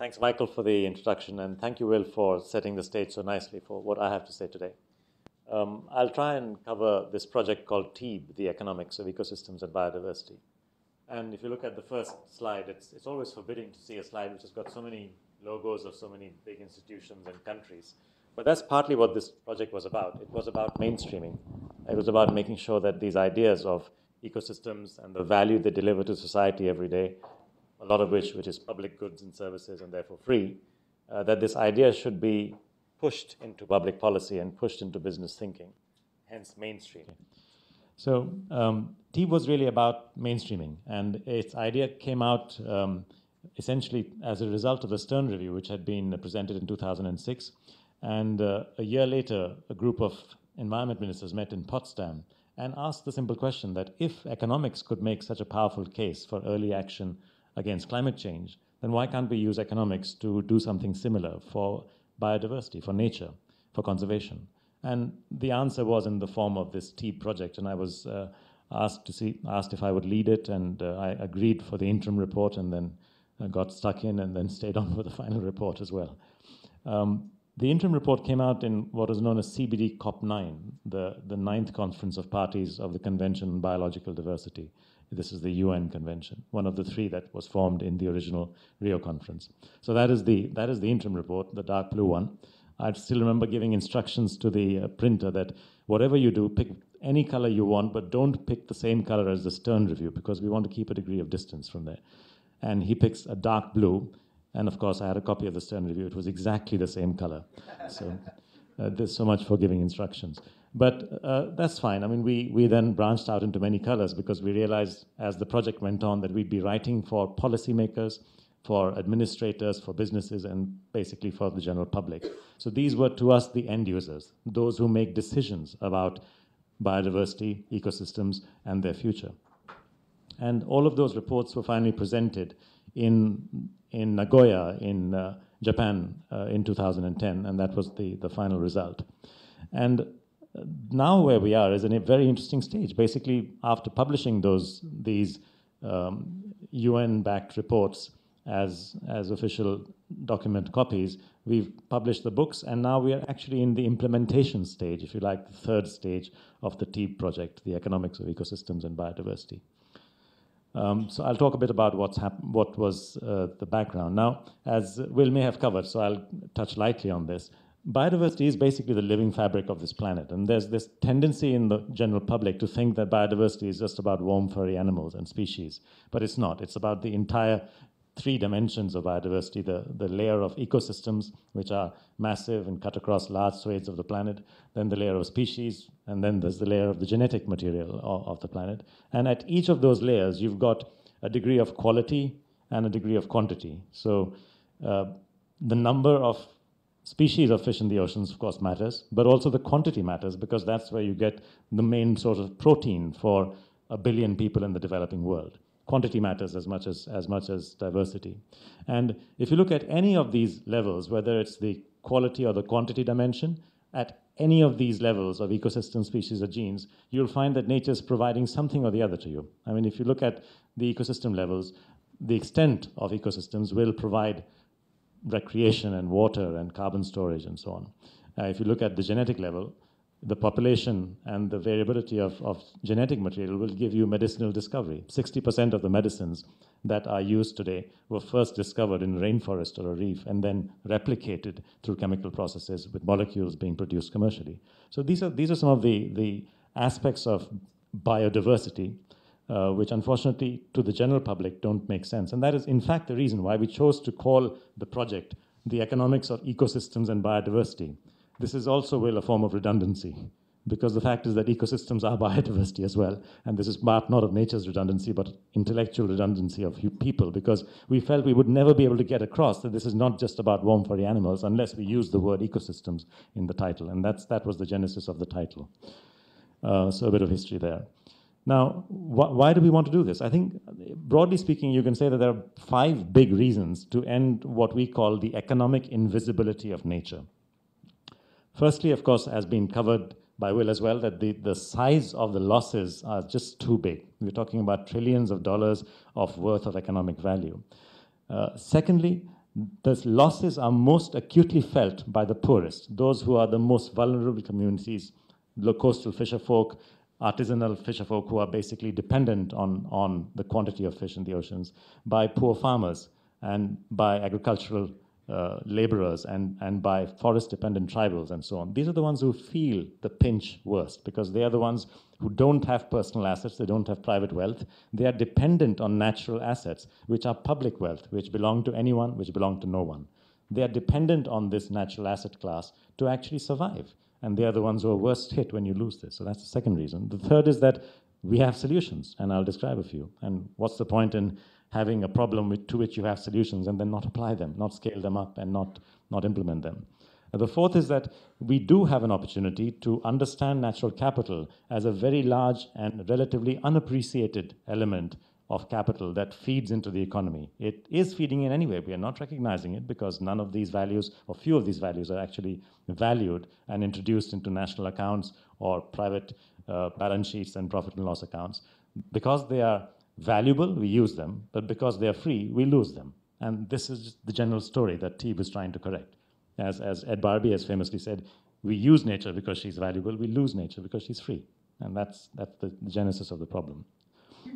Thanks, Michael, for the introduction, and thank you, Will, for setting the stage so nicely for what I have to say today. I'll try and cover this project called TEEB, the Economics of Ecosystems and Biodiversity. And if you look at the first slide, it's always forbidding to see a slide which has got so many logos of so many big institutions and countries. But that's partly what this project was about. It was about mainstreaming. It was about making sure that these ideas of ecosystems and the value they deliver to society every day, a lot of which is public goods and services and therefore free, that this idea should be pushed into public policy and pushed into business thinking, hence mainstreaming. So TEEB was really about mainstreaming, and its idea came out essentially as a result of the Stern Review, which had been presented in 2006. And a year later, a group of environment ministers met in Potsdam and asked the simple question that if economics could make such a powerful case for early action against climate change, then why can't we use economics to do something similar for biodiversity, for nature, for conservation? And the answer was in the form of this TEEB project, and I was asked if I would lead it, and I agreed for the interim report, and then got stuck in, and then stayed on for the final report as well. The interim report came out in what was known as CBD COP9, the 9th conference of parties of the Convention on Biological Diversity. This is the UN convention, one of the 3 that was formed in the original Rio conference. So that is the interim report, the dark blue one. I still remember giving instructions to the printer that whatever you do, pick any color you want, but don't pick the same color as the Stern Review, because we want to keep a degree of distance from there. And he picks a dark blue. And of course, I had a copy of the Stern Review. It was exactly the same color. So there's so much for giving instructions. But that's fine. I mean, we then branched out into many colors because we realized as the project went on that we'd be writing for policymakers, for administrators, for businesses, and basically for the general public. So these were, to us, the end users, those who make decisions about biodiversity, ecosystems, and their future. And all of those reports were finally presented in Nagoya, in Japan, in 2010, and that was the final result. And now where we are is in a very interesting stage. Basically, after publishing these UN-backed reports as official document copies, we've published the books, and now we are actually in the implementation stage, if you like, the 3rd stage of the TEEB project, the Economics of Ecosystems and Biodiversity. So I'll talk a bit about what was the background. Now, as Will may have covered, so I'll touch lightly on this, biodiversity is basically the living fabric of this planet. And there's this tendency in the general public to think that biodiversity is just about warm, furry animals and species. But it's not. It's about the entire 3 dimensions of biodiversity, the layer of ecosystems, which are massive and cut across large swathes of the planet, then the layer of species, and then there's the layer of the genetic material of the planet. And at each of those layers, you've got a degree of quality and a degree of quantity. So the number of species of fish in the oceans, of course, matters, but also the quantity matters, because that's where you get the main sort of protein for 1 billion people in the developing world. Quantity matters as much as diversity. And if you look at any of these levels, whether it's the quality or the quantity dimension, at any of these levels of ecosystem, species, or genes, you'll find that nature is providing something or the other to you. I mean, if you look at the ecosystem levels, the extent of ecosystems will provide recreation and water and carbon storage and so on. If you look at the genetic level, the population and the variability of genetic material will give you medicinal discovery. 60% of the medicines that are used today were first discovered in a rainforest or a reef and then replicated through chemical processes with molecules being produced commercially. So these are some of the aspects of biodiversity which unfortunately to the general public don't make sense. And that is in fact the reason why we chose to call the project the Economics of Ecosystems and Biodiversity. This is also, Will, a form of redundancy, because the fact is that ecosystems are biodiversity as well, and this is part not of nature's redundancy, but intellectual redundancy of people, because we felt we would never be able to get across that this is not just about warm, furry animals unless we use the word ecosystems in the title, and that was the genesis of the title. So a bit of history there. Now, why do we want to do this? I think, broadly speaking, you can say that there are 5 big reasons to end what we call the economic invisibility of nature. Firstly, of course, has been covered by Will as well, that the size of the losses are just too big. We're talking about trillions of dollars of worth of economic value. Secondly, the losses are most acutely felt by the poorest, those who are the most vulnerable communities, the coastal fisherfolk, artisanal fisherfolk who are basically dependent on the quantity of fish in the oceans, by poor farmers, and by agricultural laborers, and by forest-dependent tribals, and so on. These are the ones who feel the pinch worst, because they are the ones who don't have personal assets, they don't have private wealth. They are dependent on natural assets, which are public wealth, which belong to anyone, which belong to no one. They are dependent on this natural asset class to actually survive. And they are the ones who are worst hit when you lose this. So that's the second reason. The third is that we have solutions, and I'll describe a few. And what's the point in having a problem to which you have solutions and then not apply them, not scale them up, and not implement them? The fourth is that we do have an opportunity to understand natural capital as a very large and relatively unappreciated element of capital that feeds into the economy. It is feeding in anyway. We are not recognizing it because none of these values, or few of these values, are actually valued and introduced into national accounts or private balance sheets and profit and loss accounts. Because they are valuable, we use them, but because they are free, we lose them. And this is the general story that Teeb is trying to correct. As Ed Barbie has famously said, we use nature because she's valuable, we lose nature because she's free. And that's the genesis of the problem.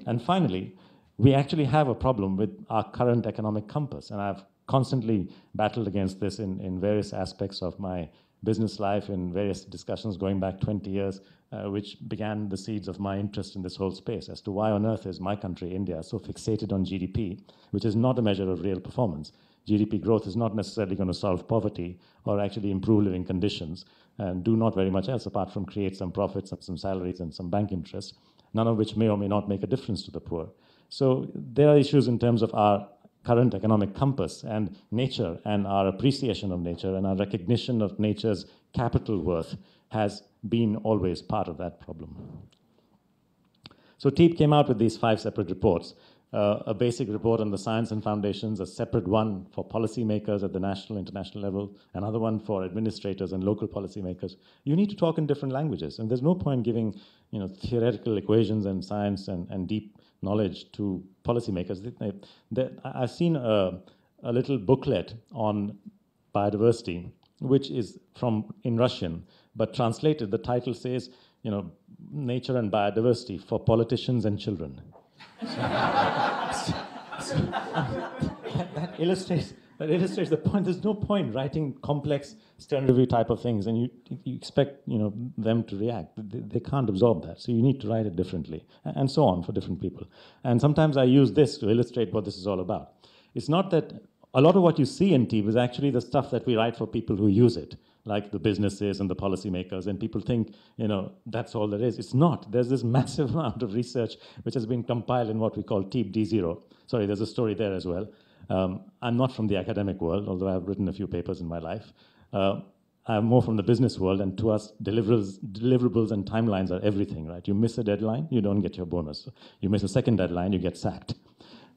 And finally, we actually have a problem with our current economic compass. And I've constantly battled against this in various aspects of my business life, in various discussions going back 20 years, which began the seeds of my interest in this whole space as to why on earth is my country, India, so fixated on GDP, which is not a measure of real performance. GDP growth is not necessarily going to solve poverty or actually improve living conditions, and do not very much else apart from create some profits and some salaries and some bank interest, none of which may or may not make a difference to the poor. So there are issues in terms of our current economic compass and nature, and our appreciation of nature and our recognition of nature's capital worth has been always part of that problem. So Teeb came out with these 5 separate reports. A basic report on the science and foundations, a separate one for policymakers at the national, international level, another one for administrators and local policymakers. You need to talk in different languages, and there's no point giving theoretical equations and science and deep knowledge to policymakers. I've seen a little booklet on biodiversity, which is in Russian, but translated, the title says, nature and biodiversity for politicians and children. That illustrates the point. There's no point writing complex stern review type of things, and you expect them to react. They can't absorb that, so you need to write it differently, and so on for different people. And sometimes I use this to illustrate what this is all about. It's not that a lot of what you see in Teeb is actually the stuff that we write for people who use it, like the businesses and the policymakers, and people think, that's all there is. It's not. There's this massive amount of research which has been compiled in what we call Teeb D0. Sorry, there's a story there as well. I'm not from the academic world, although I've written a few papers in my life. I'm more from the business world, and to us, deliverables and timelines are everything, right? You miss a deadline, you don't get your bonus. You miss a second deadline, you get sacked.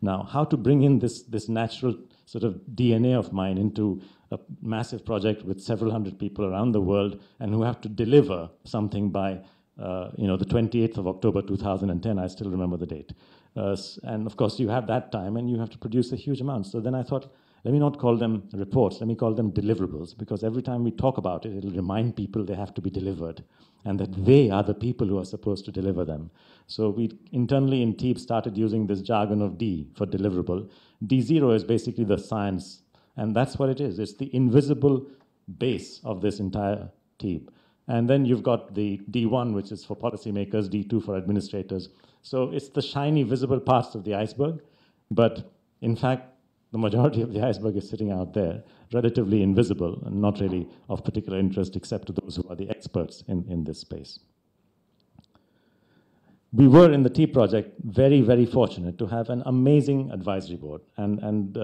Now, how to bring in this natural sort of DNA of mine into a massive project with several hundred people around the world, and who have to deliver something by the 28th of October 2010, I still remember the date. And of course, you have that time, and you have to produce a huge amount. So then I thought, let me not call them reports, let me call them deliverables, because every time we talk about it, it'll remind people they have to be delivered, and that they are the people who are supposed to deliver them. So we internally in Teeb started using this jargon of D for deliverable. D0 is basically the science, and that's what it is. It's the invisible base of this entire Teeb. And then you've got the D1, which is for policymakers, D2 for administrators. So it's the shiny, visible parts of the iceberg, but in fact, the majority of the iceberg is sitting out there, relatively invisible and not really of particular interest except to those who are the experts in this space. We were in the Teeb project very, very fortunate to have an amazing advisory board. And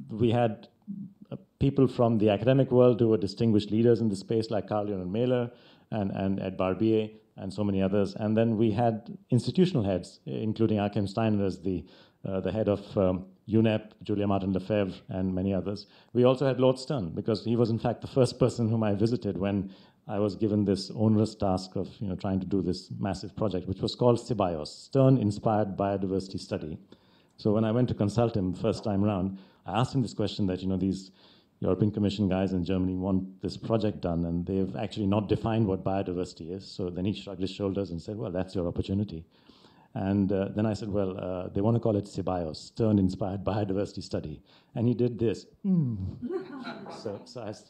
we had people from the academic world who were distinguished leaders in the space, like Carl Johan Mailer and Ed Barbier and so many others. And then we had institutional heads, including Achim Steiner as the head of UNEP, Julia Martin-Lefebvre, and many others. We also had Lord Stern, because he was in fact the first person whom I visited when I was given this onerous task of trying to do this massive project, which was called SIBIOS, Stern Inspired Biodiversity Study. So when I went to consult him first time around, I asked him this question that, these European Commission guys in Germany want this project done, and they've actually not defined what biodiversity is. So then he shrugged his shoulders and said, well, that's your opportunity. And then I said, well, they want to call it SIBIOS, Stern-Inspired Biodiversity Study. And he did this. So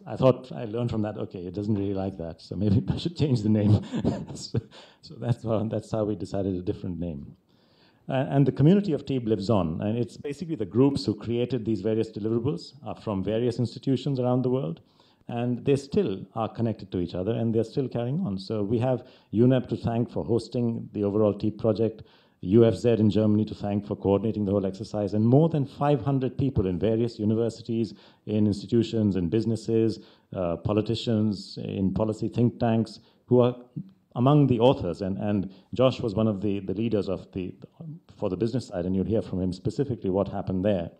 I thought I learned from that, okay, it doesn't really like that, so maybe I should change the name. so that's how we decided a different name. And the community of TEEB lives on. And it's basically the groups who created these various deliverables are from various institutions around the world. And they still are connected to each other, and they're still carrying on. So we have UNEP to thank for hosting the overall TEEB project, UFZ in Germany to thank for coordinating the whole exercise, and more than 500 people in various universities, in institutions, in businesses, politicians, in policy think tanks, who are among the authors. And Josh was one of the leaders of for the business side, and you'll hear from him specifically what happened there.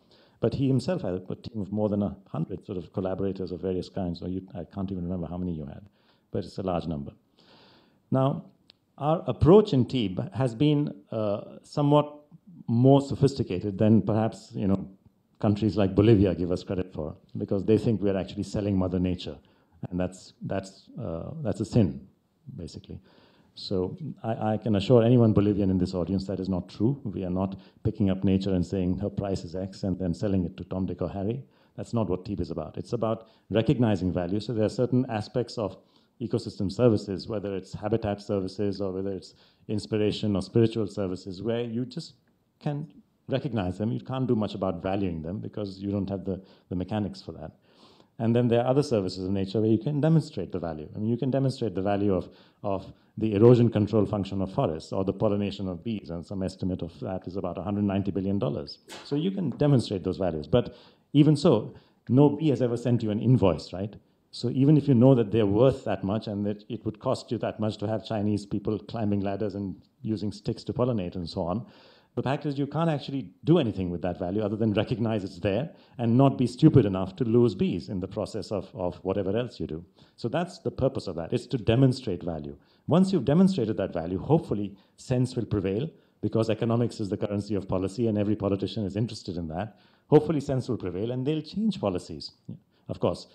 But he himself had a team of more than 100 sort of collaborators of various kinds. So I can't even remember how many you had, but it's a large number. Now, our approach in TEEB has been somewhat more sophisticated than perhaps countries like Bolivia give us credit for, because they think we're actually selling Mother Nature, and that's a sin, basically. So I can assure anyone Bolivian in this audience that is not true. We are not picking up nature and saying her price is X and then selling it to Tom, Dick, or Harry. That's not what TEEB is about. It's about recognizing value. So there are certain aspects of ecosystem services, whether it's habitat services or whether it's inspiration or spiritual services, where you just can recognize them. You can't do much about valuing them because you don't have the mechanics for that. And then there are other services of nature where you can demonstrate the value. I mean, you can demonstrate the value of the erosion control function of forests or the pollination of bees, and some estimate of that is about $190 billion. So you can demonstrate those values. But even so, no bee has ever sent you an invoice, right? So even if you know that they're worth that much and that it would cost you that much to have Chinese people climbing ladders and using sticks to pollinate and so on, the fact is you can't actually do anything with that value other than recognize it's there and not be stupid enough to lose bees in the process of whatever else you do. So that's the purpose of that. It's to demonstrate value. Once you've demonstrated that value, hopefully sense will prevail, because economics is the currency of policy and every politician is interested in that. Hopefully sense will prevail and they'll change policies. Of course,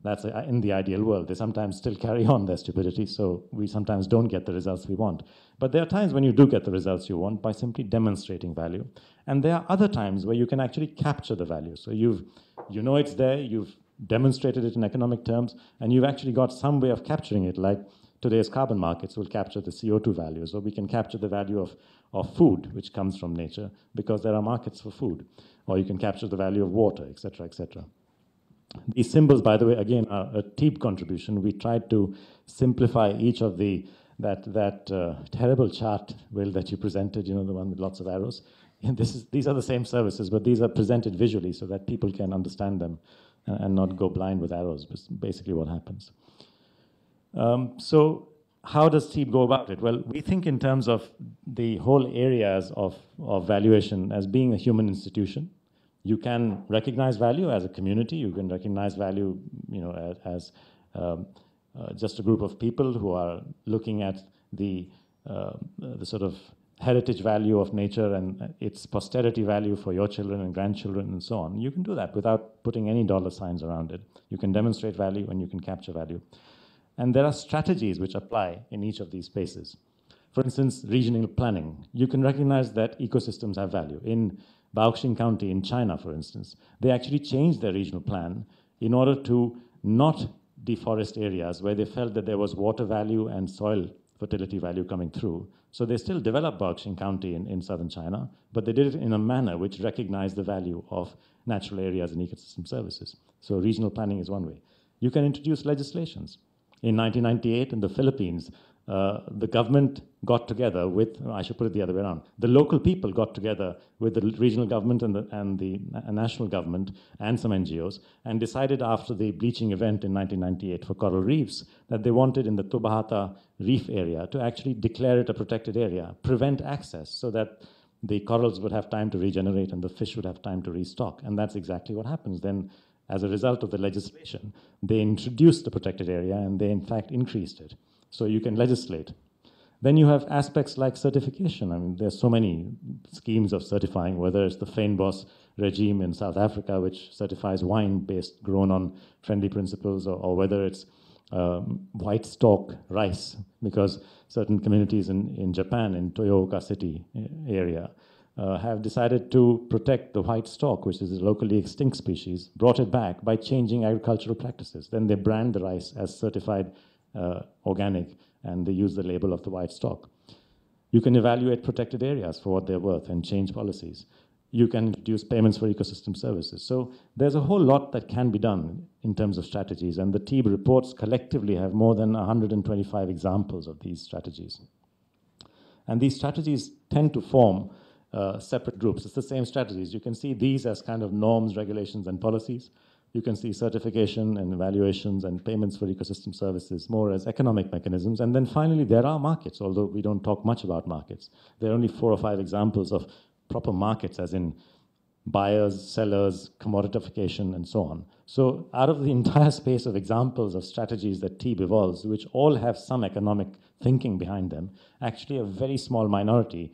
that's in the ideal world. They sometimes still carry on their stupidity, so we sometimes don't get the results we want. But there are times when you do get the results you want by simply demonstrating value. And there are other times where you can actually capture the value. So you know it's there, you've demonstrated it in economic terms, and you've actually got some way of capturing it, like today's carbon markets will capture the CO2 values, or we can capture the value of food, which comes from nature, because there are markets for food. Or you can capture the value of water, et cetera, et cetera. These symbols, by the way, again, are a TEEB contribution. We tried to simplify each of that terrible chart, Will, that you presented, the one with lots of arrows. And these are the same services, but these are presented visually so that people can understand them and not go blind with arrows. That's basically what happens. So how does TEEB go about it? Well, we think in terms of the whole areas of valuation as being a human institution. You can recognize value as a community. You can recognize value, as just a group of people who are looking at the sort of heritage value of nature and its posterity value for your children and grandchildren and so on. You can do that without putting any dollar signs around it. You can demonstrate value and you can capture value. And there are strategies which apply in each of these spaces. For instance, regional planning. You can recognize that ecosystems have value. In Baoxing County in China, for instance, they actually changed their regional plan in order to not deforest areas where they felt that there was water value and soil fertility value coming through. So they still developed Baoxing County in southern China, but they did it in a manner which recognized the value of natural areas and ecosystem services. So regional planning is one way. You can introduce legislations. In 1998 in the Philippines, the government got together with, I should put it the other way around, the local people got together with the regional government and the national government and some NGOs and decided after the bleaching event in 1998 for coral reefs that they wanted in the Tubahata reef area to actually declare it a protected area, prevent access so that the corals would have time to regenerate and the fish would have time to restock. And that's exactly what happens. Then, as a result of the legislation, they introduced the protected area and they in fact increased it. So you can legislate. Then you have aspects like certification. I mean, there's so many schemes of certifying, whether it's the Fynbos regime in South Africa, which certifies wine based grown on friendly principles, or whether it's white stalk rice, because certain communities in Japan, in Toyooka City area, have decided to protect the white stalk, which is a locally extinct species, brought it back by changing agricultural practices. Then they brand the rice as certified organic, and they use the label of the white stalk. You can evaluate protected areas for what they're worth and change policies. You can introduce payments for ecosystem services. So there's a whole lot that can be done in terms of strategies, and the TEEB reports collectively have more than 125 examples of these strategies. And these strategies tend to form separate groups. It's the same strategies. You can see these as kind of norms, regulations, and policies. You can see certification and evaluations and payments for ecosystem services more as economic mechanisms. And then finally, there are markets, although we don't talk much about markets. There are only 4 or 5 examples of proper markets, as in buyers, sellers, commoditification, and so on. So out of the entire space of examples of strategies that TEEB evolves, which all have some economic thinking behind them, actually a very small minority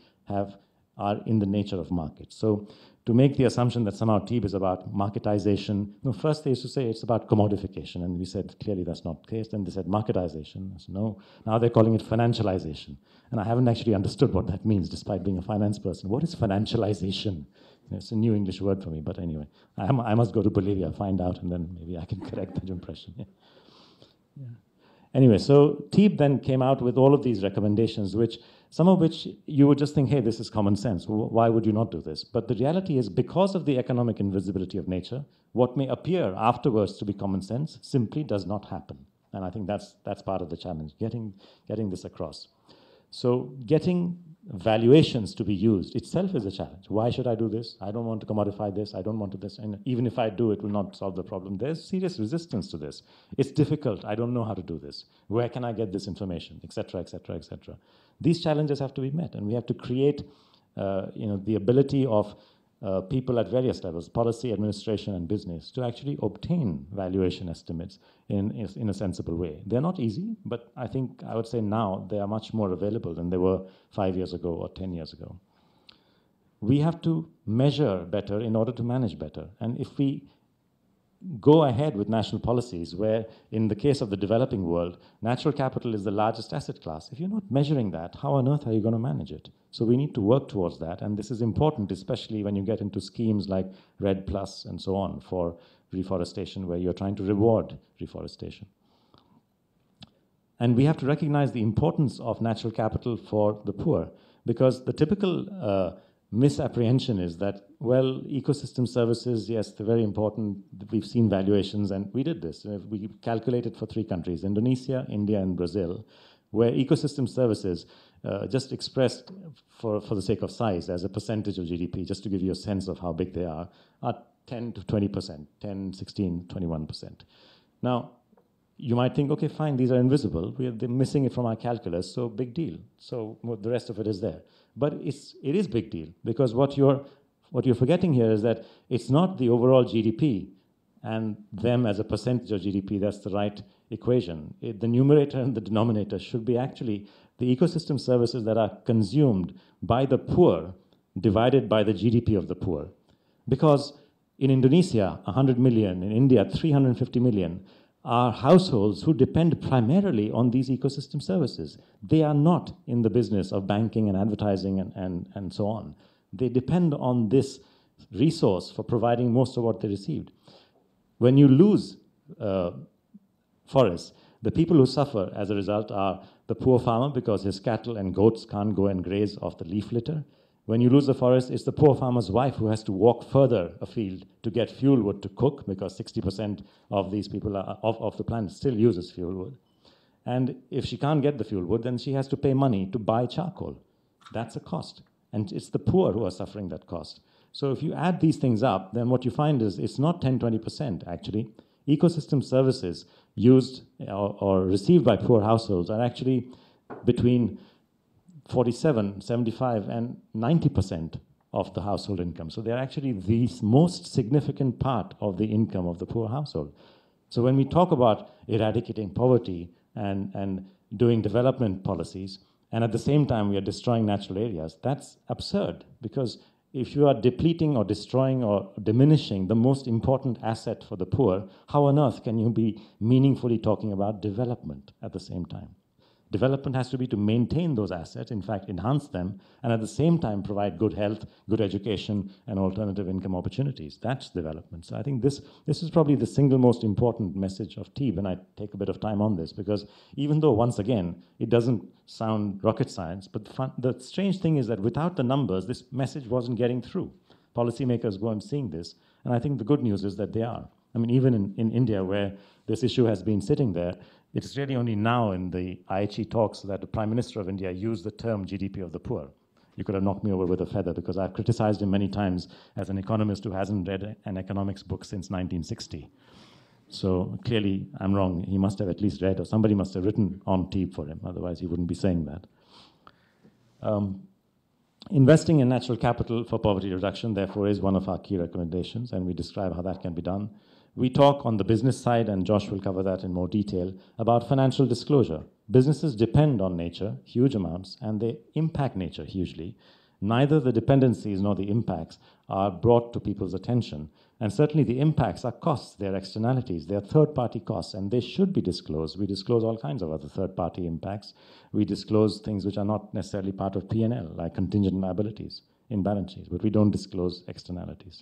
are in the nature of markets. So to make the assumption that somehow TEEB is about marketization, no, first they used to say it's about commodification, and we said clearly that's not the case. Then they said marketization. I said no. Now they're calling it financialization. And I haven't actually understood what that means, despite being a finance person. What is financialization? It's a new English word for me, but anyway, I must go to Bolivia, find out, and then maybe I can correct that impression. Yeah. Yeah. Anyway, so TEEB then came out with all of these recommendations, some of which you would just think, hey, this is common sense. Why would you not do this? But the reality is, because of the economic invisibility of nature, what may appear afterwards to be common sense simply does not happen. And I think that's part of the challenge, getting this across. So getting valuations to be used itself is a challenge. Why should I do this? I don't want to commodify this. I don't want to this. And even if I do, it will not solve the problem. There's serious resistance to this. It's difficult. I don't know how to do this. Where can I get this information, et cetera, et cetera, et cetera. These challenges have to be met, and we have to create the ability of people at various levels, policy, administration, and business, to actually obtain valuation estimates in a sensible way. They're not easy, but I would say now they are much more available than they were 5 years ago or 10 years ago. We have to measure better in order to manage better. And if we go ahead with national policies where, in the case of the developing world, natural capital is the largest asset class, if you're not measuring that, how on earth are you going to manage it? So we need to work towards that, and this is important, especially when you get into schemes like REDD+ and so on for reforestation, where you're trying to reward reforestation. And we have to recognize the importance of natural capital for the poor, because the typical misapprehension is that, well, ecosystem services, yes, they're very important. We've seen valuations, and we did this. We calculated for 3 countries, Indonesia, India, and Brazil, where ecosystem services, just expressed for the sake of size as a percentage of GDP, just to give you a sense of how big they are 10 to 20%, 10, 16, 21%. Now, you might think, okay, fine, these are invisible. They're missing it from our calculus, so big deal. So the rest of it is there. But it is big deal, because what you're forgetting here is that it's not the overall GDP and them as a percentage of GDP that's the right equation. The numerator and the denominator should be actually the ecosystem services that are consumed by the poor divided by the GDP of the poor. Because in Indonesia, 100 million, in India, 350 million, are households who depend primarily on these ecosystem services. They are not in the business of banking and advertising and so on. They depend on this resource for providing most of what they received. When you lose forests, the people who suffer as a result are the poor farmer, because his cattle and goats can't go and graze off the leaf litter. When you lose the forest, it's the poor farmer's wife who has to walk further afield to get fuel wood to cook, because 60% of these people of the planet still uses fuel wood. And if she can't get the fuel wood, then she has to pay money to buy charcoal. That's a cost. And it's the poor who are suffering that cost. So if you add these things up, then what you find is it's not 10, 20% actually. Ecosystem services used or received by poor households are actually between 47, 75, and 90% of the household income. So they're actually the most significant part of the income of the poor household. So when we talk about eradicating poverty and doing development policies, and at the same time we are destroying natural areas, that's absurd, because if you are depleting or destroying or diminishing the most important asset for the poor, how on earth can you be meaningfully talking about development at the same time? Development has to be to maintain those assets, in fact, enhance them, and at the same time provide good health, good education, and alternative income opportunities. That's development. So I think this is probably the single most important message of TEEB, and I take a bit of time on this, because even though, once again, it doesn't sound rocket science, but the strange thing is that without the numbers, this message wasn't getting through. Policymakers weren't seeing this, and I think the good news is that they are. I mean, even in India, where this issue has been sitting there, it's really only now in the Aichi talks that the Prime Minister of India used the term GDP of the poor. You could have knocked me over with a feather, because I've criticized him many times as an economist who hasn't read an economics book since 1960. So clearly, I'm wrong. He must have at least read, or somebody must have written on TEEB for him. Otherwise, he wouldn't be saying that. Investing in natural capital for poverty reduction, therefore, is one of our key recommendations, and we describe how that can be done. We talk on the business side, and Josh will cover that in more detail, about financial disclosure. Businesses depend on nature, huge amounts, and they impact nature hugely. Neither the dependencies nor the impacts are brought to people's attention. And certainly the impacts are costs, they're externalities, they're third-party costs, and they should be disclosed. We disclose all kinds of other third-party impacts. We disclose things which are not necessarily part of P&L, like contingent liabilities in balance sheets, but we don't disclose externalities.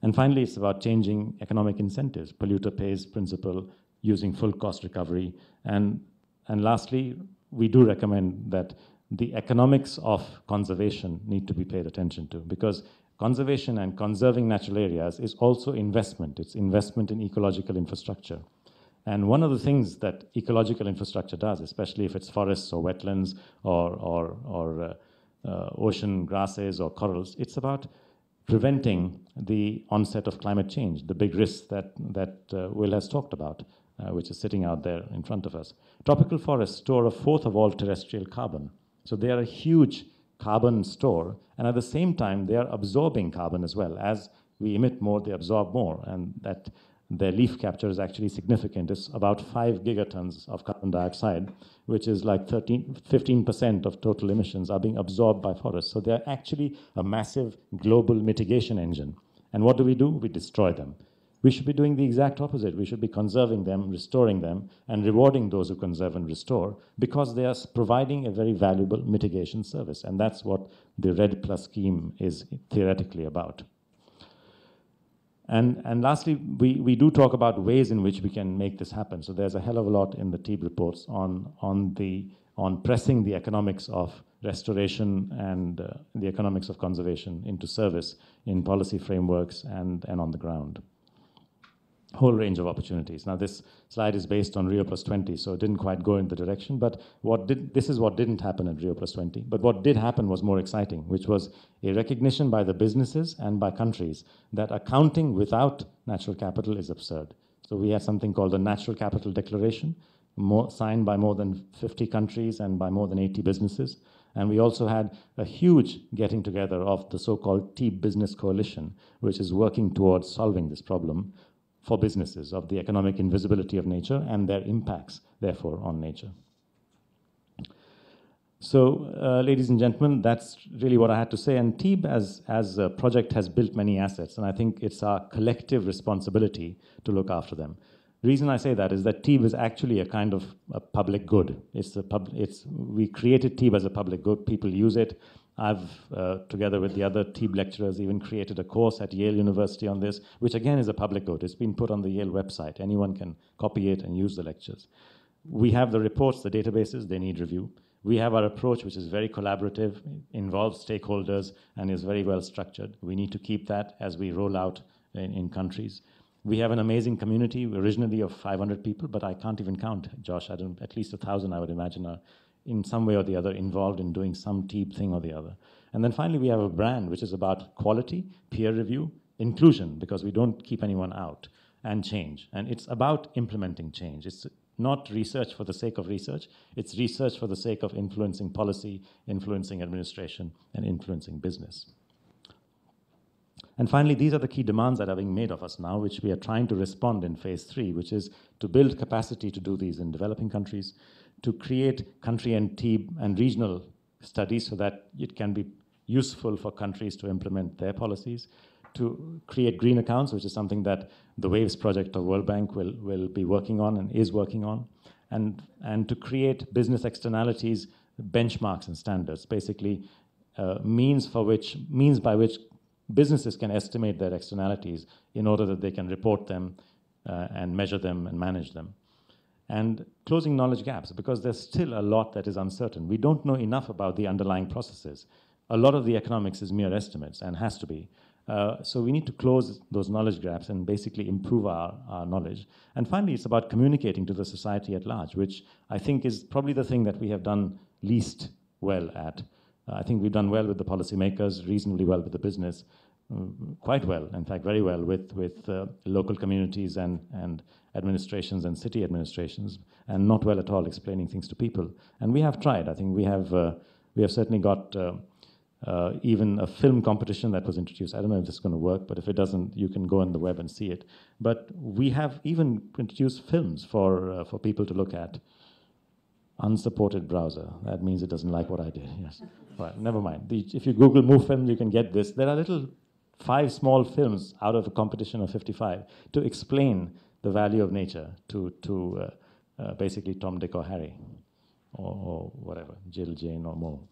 And finally, it's about changing economic incentives, polluter pays principle, using full cost recovery. And lastly, we do recommend that the economics of conservation need to be paid attention to, because conservation and conserving natural areas is also investment. It's investment in ecological infrastructure. And one of the things that ecological infrastructure does, especially if it's forests or wetlands or ocean grasses or corals, it's about preventing the onset of climate change, the big risks that Will has talked about, which is sitting out there in front of us. Tropical forests store a fourth of all terrestrial carbon. So they are a huge carbon store, and at the same time, they are absorbing carbon as well. As we emit more, they absorb more, and that their leaf capture is actually significant. It's about 5 gigatons of carbon dioxide, which is like 15% of total emissions are being absorbed by forests. So they're actually a massive global mitigation engine. And what do? We destroy them. We should be doing the exact opposite. We should be conserving them, restoring them, and rewarding those who conserve and restore, because they are providing a very valuable mitigation service. And that's what the RED Plus scheme is theoretically about. And lastly, we do talk about ways in which we can make this happen. So there's a hell of a lot in the TEEB reports on pressing the economics of restoration and the economics of conservation into service in policy frameworks and on the ground. Whole range of opportunities. Now, this slide is based on Rio Plus 20, so it didn't quite go in the direction, but this is what didn't happen at Rio Plus 20. But what did happen was more exciting, which was a recognition by the businesses and by countries that accounting without natural capital is absurd. So we had something called the Natural Capital Declaration, signed by more than 50 countries and by more than 80 businesses. And we also had a huge getting together of the so-called TEEB Business Coalition, which is working towards solving this problem for businesses of the economic invisibility of nature and their impacts, therefore, on nature. So, ladies and gentlemen, that's really what I had to say. And TEEB as a project has built many assets, and I think it's our collective responsibility to look after them. The reason I say that is that TEEB is actually a kind of a public good. We created TEEB as a public good. People use it. I've, together with the other TEEB lecturers, even created a course at Yale University on this, which again is a public good. It's been put on the Yale website. Anyone can copy it and use the lectures. We have the reports, the databases, they need review. We have our approach, which is very collaborative, involves stakeholders, and is very well structured. We need to keep that as we roll out in countries. We have an amazing community, originally of 500 people, but I can't even count, Josh. At least 1,000, I would imagine, are in some way or the other involved in doing some TEEB thing or the other. And then finally, we have a brand, which is about quality, peer review, inclusion, because we don't keep anyone out, and change. And it's about implementing change. It's not research for the sake of research. It's research for the sake of influencing policy, influencing administration, and influencing business. And finally, these are the key demands that are being made of us now, which we are trying to respond in phase 3, which is to build capacity to do these in developing countries, to create country and tea and regional studies so that it can be useful for countries to implement their policies, to create green accounts, which is something that the WAVES project of World Bank will be working on and is working on, and to create business externalities, benchmarks and standards, basically means by which businesses can estimate their externalities in order that they can report them and measure them and manage them. And closing knowledge gaps, because there's still a lot that is uncertain. We don't know enough about the underlying processes. A lot of the economics is mere estimates and has to be. So we need to close those knowledge gaps and basically improve our knowledge. And finally, it's about communicating to the society at large, which I think is probably the thing that we have done least well at. I think we've done well with the policymakers, reasonably well with the business, quite well, in fact, very well with local communities and administrations and city administrations, and not well at all explaining things to people. And we have tried. I think we have certainly got even a film competition that was introduced. I don't know if this is going to work, but if it doesn't, you can go on the web and see it. But we have even introduced films for people to look at. Unsupported browser. That means it doesn't like what I did. Yes. Well, never mind. If you Google Move Film, you can get this. There are 5 small films out of a competition of 55 to explain the value of nature to basically Tom, Dick, or Harry, or whatever, Jill, Jane, or Mo.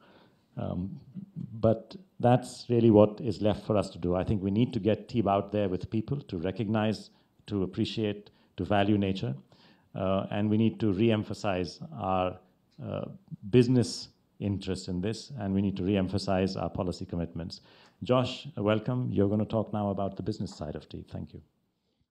But that's really what is left for us to do. I think we need to get TEEB out there with people to recognize, to appreciate, to value nature. And we need to re-emphasize our business interest in this, and we need to re-emphasize our policy commitments. Josh, welcome. You're going to talk now about the business side of TEEB. Thank you.